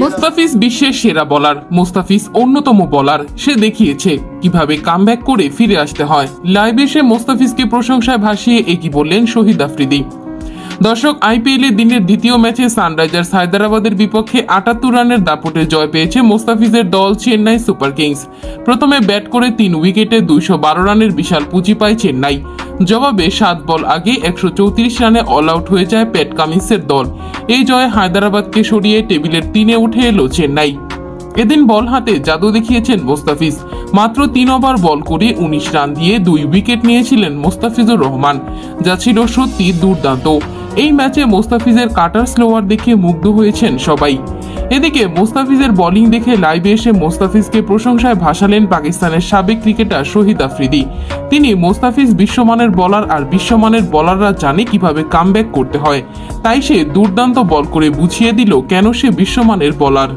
মুস্তাফিজ বিশ্বের সেরা বোলার, মুস্তাফিজ অন্যতম বোলার। সে দেখিয়েছে কিভাবে কামব্যাক করে ফিরে আসতে হয়। লাইভে এসে মুস্তাফিজকে প্রশংসায় ভাসিয়ে একই বললেন শহীদ আফ্রিদি। দর্শক, আইপিএল এর দিনের দ্বিতীয় ম্যাচে সানরাইজার্স হায়দ্রাবাদের বিপক্ষে ৭৮ রানের দাপটে জয় পেয়েছে মুস্তাফিজের দল চেন্নাই সুপার কিংস। প্রথমে ব্যাট করে ৩ উইকেটে ২১২ রানের বিশাল পুঁজি পায় চেন্নাই। জবাবে ৭ বল আগে ১৩৪ রানে অল আউট হয়ে যায় প্যাট কামিন্সের দল। এই জয়ে হায়দ্রাবাদকে সরিয়ে টেবিলের ৩-এ উঠে এলো চেন্নাই। এদিন বল হাতে জাদু দেখিয়েছেন মুস্তাফিজ। মাত্র ৩ ওভার বল করে ১৯ রান দিয়ে ২ উইকেট নিয়েছিলেন মুস্তাফিজুর রহমান, যা ছিল সত্যি দুর্দান্ত। এই ম্যাচে মুস্তাফিজের কাটার স্লোয়ার দেখে মুগ্ধ হয়েছেন সবাই। এদিকে মুস্তাফিজের বোলিং দেখে লাইভে এসে মুস্তাফিজকে প্রশংসায় ভাসালেন পাকিস্তানের সাবেক ক্রিকেটার শহীদ আফ্রিদি। তিনি মুস্তাফিজ বিশ্বমানের বোলার, আর বিশ্বমানের বোলাররা জানে কিভাবে কামব্যাক করতে হয়। তাই সে দুর্দান্ত বল করে বুঝিয়ে দিল কেন সে বিশ্বমানের বোলার।